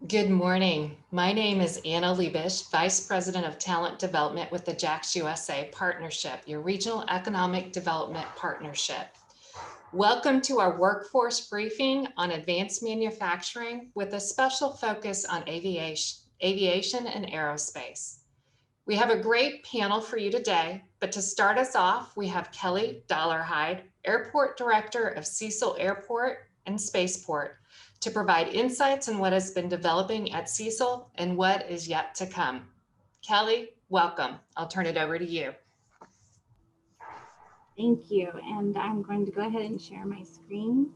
Good morning. My name is Anna Liebisch, Vice President of Talent Development with the JAX USA Partnership, your regional economic development partnership. Welcome to our workforce briefing on advanced manufacturing with a special focus on aviation and aerospace. We have a great panel for you today, but to start us off, we have Kelly Dollarhide, Airport Director of Cecil Airport and Spaceport, to provide insights on what has been developing at Cecil and what is yet to come. Kelly, welcome. I'll turn it over to you. Thank you, and I'm going to go ahead and share my screen.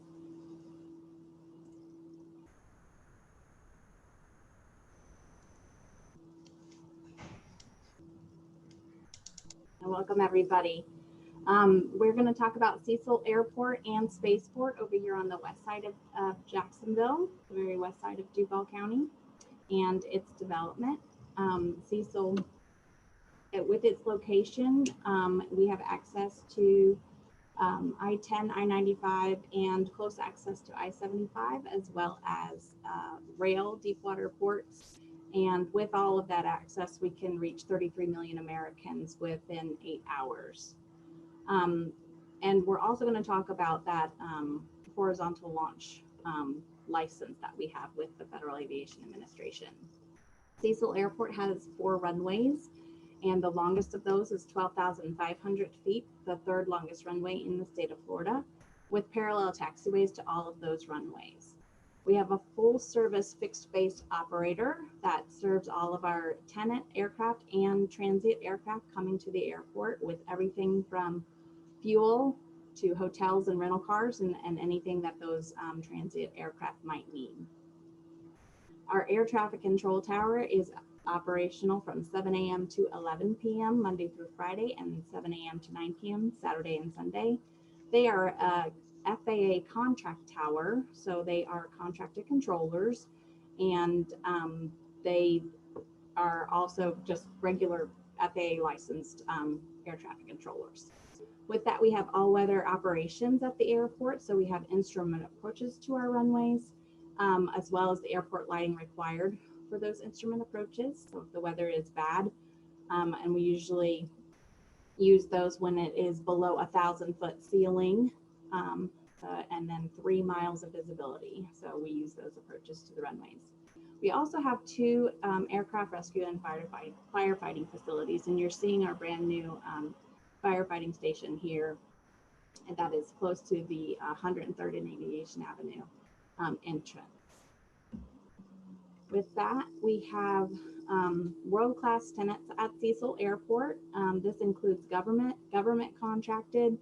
And welcome everybody. We're going to talk about Cecil Airport and Spaceport over here on the west side of Jacksonville, the very west side of Duval County, and its development. Cecil, with its location, we have access to I-10, I-95, and close access to I-75, as well as rail, deep water ports. And with all of that access, we can reach 33 million Americans within 8 hours. And we're also going to talk about that horizontal launch license that we have with the Federal Aviation Administration. Cecil Airport has 4 runways, and the longest of those is 12,500 feet, the third longest runway in the state of Florida, with parallel taxiways to all of those runways. We have a full service fixed base operator that serves all of our tenant aircraft and transient aircraft coming to the airport, with everything from fuel to hotels and rental cars and anything that those transient aircraft might need. Our air traffic control tower is operational from 7 a.m. to 11 p.m. Monday through Friday, and 7 a.m. to 9 p.m. Saturday and Sunday. They are a FAA contract tower, so they are contracted controllers, and they are also just regular FAA licensed air traffic controllers. With that, we have all-weather operations at the airport, so we have instrument approaches to our runways, as well as the airport lighting required for those instrument approaches. So if the weather is bad, and we usually use those when it is below 1,000-foot ceiling, and then 3 miles of visibility. So we use those approaches to the runways. We also have 2 aircraft rescue and firefighting facilities, and you're seeing our brand new firefighting station here, and that is close to the 103rd and Aviation Avenue entrance. With that, we have world-class tenants at Cecil Airport. This includes government contracted,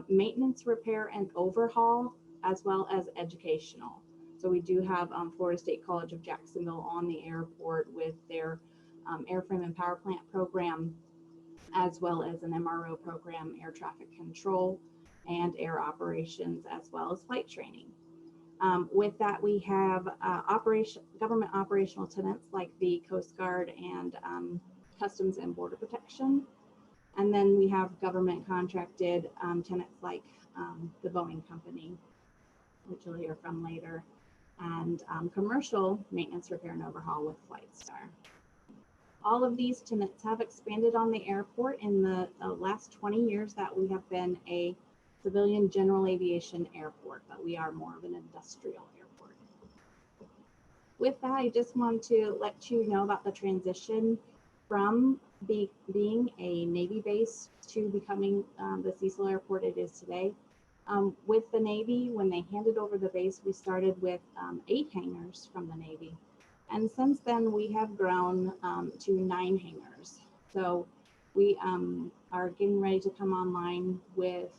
maintenance, repair, and overhaul, as well as educational. So we do have Florida State College of Jacksonville on the airport with their airframe and power plant program, as well as an MRO program, air traffic control, and air operations, as well as flight training. With that, we have government operational tenants like the Coast Guard and Customs and Border Protection. And then we have government contracted tenants like the Boeing Company, which you'll hear from later, and commercial maintenance, repair, and overhaul with Flightstar. All of these tenants have expanded on the airport in the last 20 years that we have been a civilian general aviation airport, but we are more of an industrial airport. With that, I just want to let you know about the transition from being a Navy base to becoming the Cecil Airport it is today. With the Navy, when they handed over the base, we started with 8 hangars from the Navy. And since then, we have grown to 9 hangars. So we are getting ready to come online with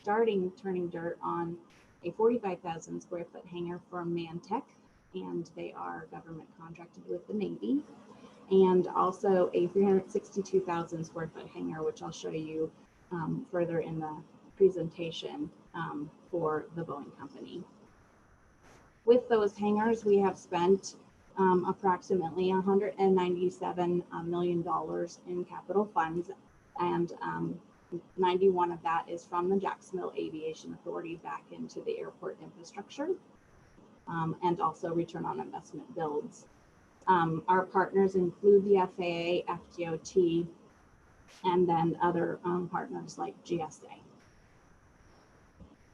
turning dirt on a 45,000 square foot hangar for Mantech, and they are government contracted with the Navy, and also a 362,000 square foot hangar, which I'll show you further in the presentation for the Boeing Company. With those hangars, we have spent approximately $197 million in capital funds, and 91 of that is from the Jacksonville Aviation Authority back into the airport infrastructure. and also return on investment builds. Our partners include the FAA, FDOT, and then other partners like GSA.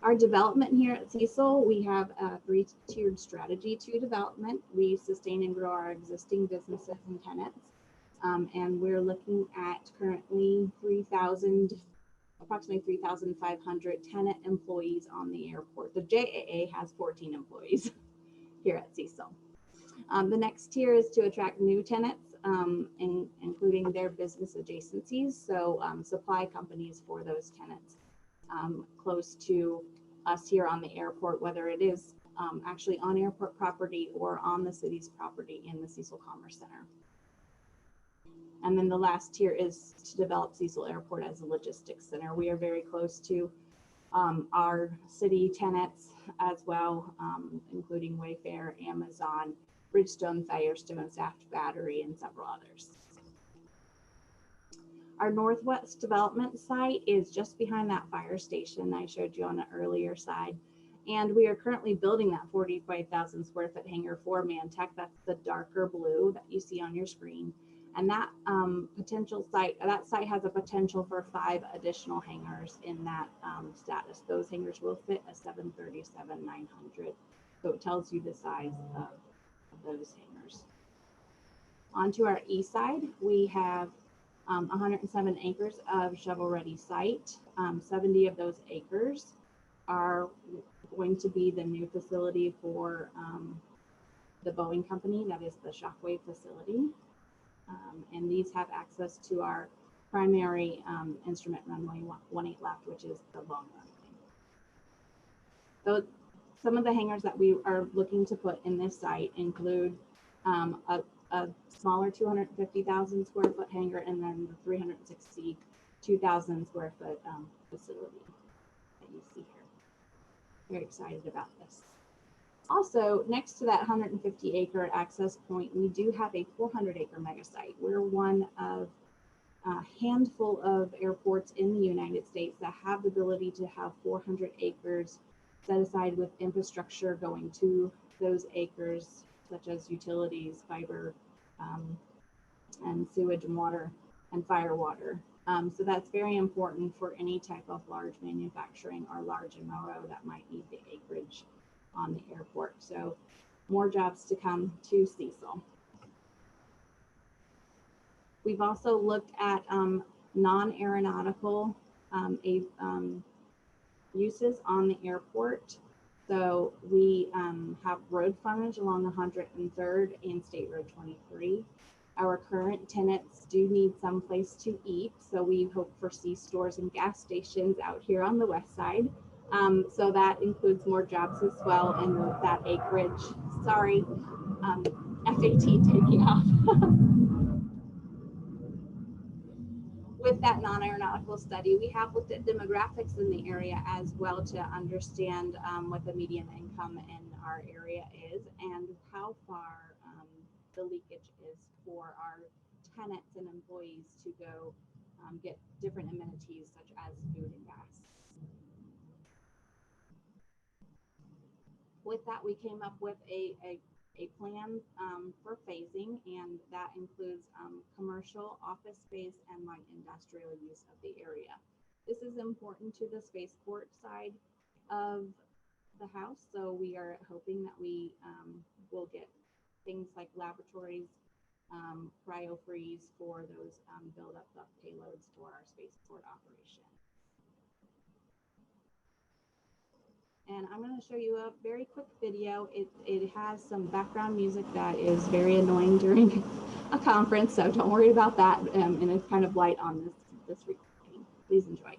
Our development here at Cecil, we have a three-tiered strategy to development. We sustain and grow our existing businesses and tenants. And we're looking at currently approximately 3,500 tenant employees on the airport. The JAA has 14 employees here at Cecil. The next tier is to attract new tenants, including their business adjacencies. So supply companies for those tenants close to us here on the airport, whether it is actually on airport property or on the city's property in the Cecil Commerce Center. And then the last tier is to develop Cecil Airport as a logistics center. We are very close to our city tenants as well, including Wayfair, Amazon, Bridgestone, Firestone, Saft Battery, and several others. Our northwest development site is just behind that fire station I showed you on the earlier side. And we are currently building that 45,000 square foot hangar for Mantech. That's the darker blue that you see on your screen. And that that site has a potential for 5 additional hangars in that status. Those hangars will fit a 737-900. So it tells you the size of those hangars. Onto our east side, we have 107 acres of shovel-ready site. 70 of those acres are going to be the new facility for the Boeing company, that is the Shockwave facility. And these have access to our primary instrument runway 18 left, which is the long runway. So some of the hangars that we are looking to put in this site include a smaller 250,000 square foot hangar and then the 362,000 square foot facility that you see here. Very excited about this. Also, next to that 150 acre access point, we do have a 400 acre mega site. We're one of a handful of airports in the United States that have the ability to have 400 acres set aside with infrastructure going to those acres, such as utilities, fiber, and sewage and water and fire water. So that's very important for any type of large manufacturing or large MRO that might need the acreage on the airport. So more jobs to come to Cecil. We've also looked at non-aeronautical uses on the airport. So we have road frontage along 103rd and State Road 23. Our current tenants do need some place to eat, so we hope for C-stores and gas stations out here on the west side. So that includes more jobs as well in that acreage. Sorry, FAT taking off. With that non-aeronautical study, we have looked at demographics in the area as well to understand what the median income in our area is and how far the leakage is for our tenants and employees to go get different amenities such as food and gas. With that, we came up with a plan for phasing, and that includes commercial, office space, and light industrial use of the area. This is important to the spaceport side of the house, so we are hoping that we will get things like laboratories, cryo-freeze for those build-up of payloads for our spaceport operation. And I'm going to show you a very quick video. It has some background music that is very annoying during a conference, so don't worry about that. And it's kind of light on this recording. Please enjoy.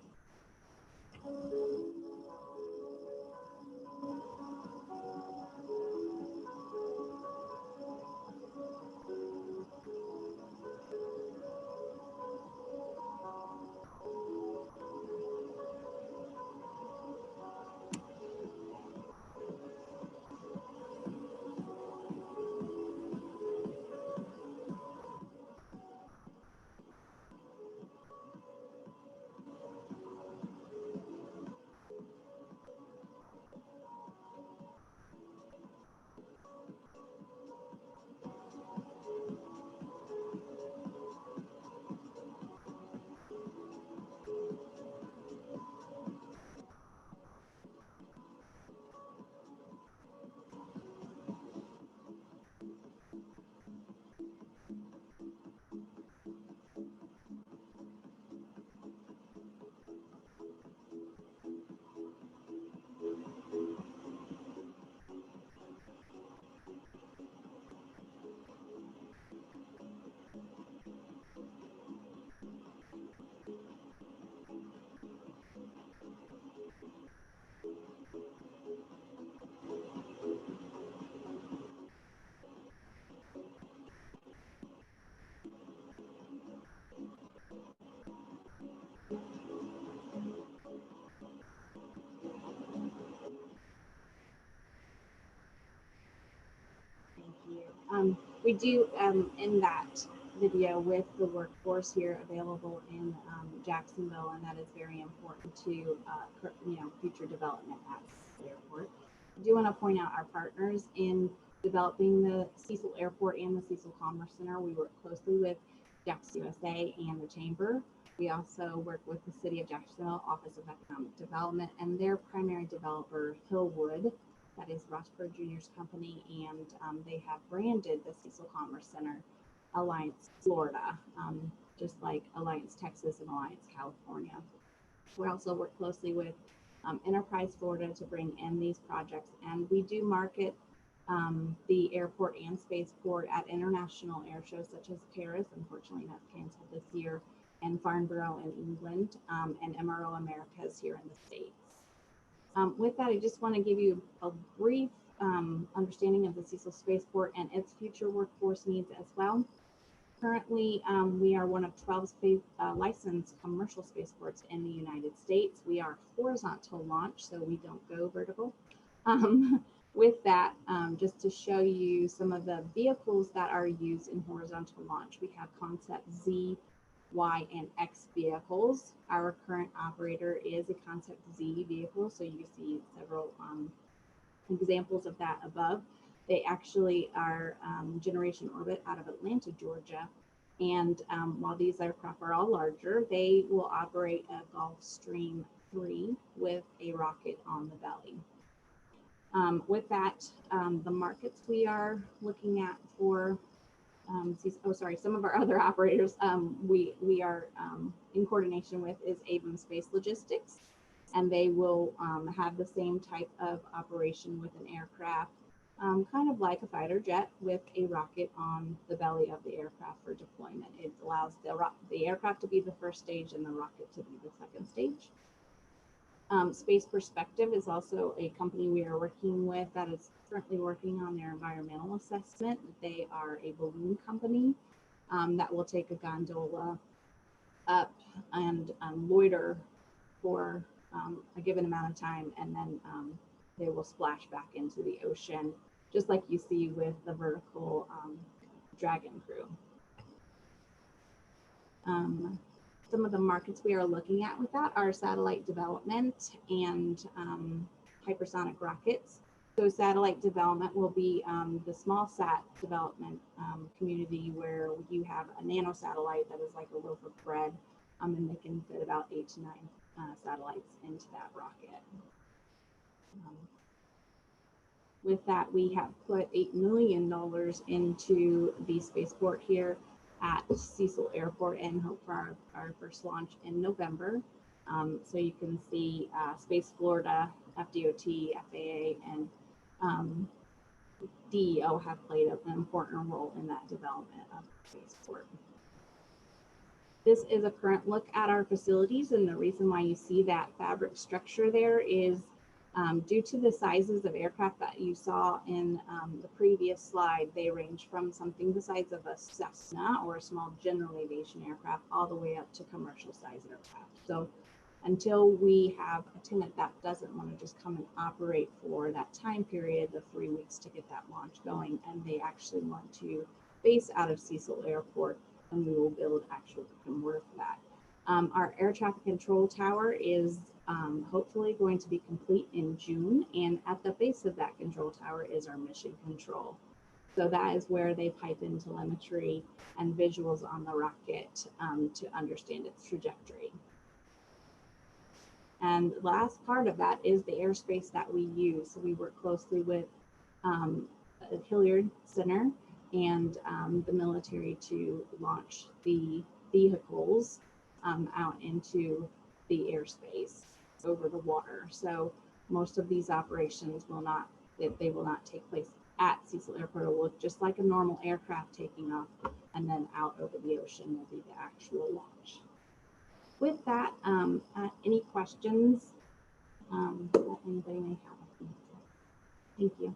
we do in that video with the workforce here available in Jacksonville, and that is very important to future development at the airport. I do want to point out our partners in developing the Cecil Airport and the Cecil Commerce Center. We work closely with JAX USA and the Chamber. We also work with the City of Jacksonville Office of Economic Development and their primary developer, Hillwood. That is Rossberg Jr.'s company, and they have branded the Cecil Commerce Center Alliance Florida, just like Alliance Texas and Alliance California. We also work closely with Enterprise Florida to bring in these projects, and we do market the airport and spaceport at international air shows such as Paris. Unfortunately, that's canceled this year, and Farnborough in England, and MRO Americas here in the States. With that, I just want to give you a brief understanding of the Cecil Spaceport and its future workforce needs as well. Currently, we are one of 12 licensed commercial spaceports in the United States. We are horizontal launch, so we don't go vertical. With that, just to show you some of the vehicles that are used in horizontal launch, we have Concept Z, Y, and X vehicles. Our current operator is a Concept Z vehicle, so you see several examples of that above. They actually are Generation Orbit out of Atlanta, Georgia. And while these aircraft are all larger, they will operate a Gulfstream 3 with a rocket on the belly. With that, the markets we are looking at for some of our other operators we are in coordination with is Avon Space Logistics, and they will have the same type of operation with an aircraft, kind of like a fighter jet with a rocket on the belly of the aircraft for deployment. It allows the aircraft to be the first stage and the rocket to be the second stage. Space Perspective is also a company we are working with that is currently working on their environmental assessment. They are a balloon company that will take a gondola up and loiter for a given amount of time, and then they will splash back into the ocean, just like you see with the vertical Dragon crew. Some of the markets we are looking at with that are satellite development and hypersonic rockets. So satellite development will be the small sat development community where you have a nano satellite that is like a loaf of bread, and they can fit about 8 to 9 satellites into that rocket. With that, we have put $8 million into the spaceport here at Cecil Airport and hope for our first launch in November. So you can see Space Florida, FDOT, FAA, and DEO have played an important role in that development of the spaceport. This is a current look at our facilities, and the reason why you see that fabric structure there is due to the sizes of aircraft that you saw in the previous slide. They range from something the size of a Cessna or a small general aviation aircraft all the way up to commercial size aircraft. So until we have a tenant that doesn't want to just come and operate for that time period, the 3 weeks to get that launch going, and they actually want to base out of Cecil Airport, and we will build actual brick and mortar for that. Our air traffic control tower is hopefully going to be complete in June, and at the base of that control tower is our mission control. So that is where they pipe in telemetry and visuals on the rocket to understand its trajectory. And the last part of that is the airspace that we use. So we work closely with the Hilliard Center and the military to launch the vehicles out into the airspace over the water. So most of these operations will not take place at Cecil Airport. It will look just like a normal aircraft taking off, and then out over the ocean will be the actual launch. With that, any questions that anybody may have? Thank you.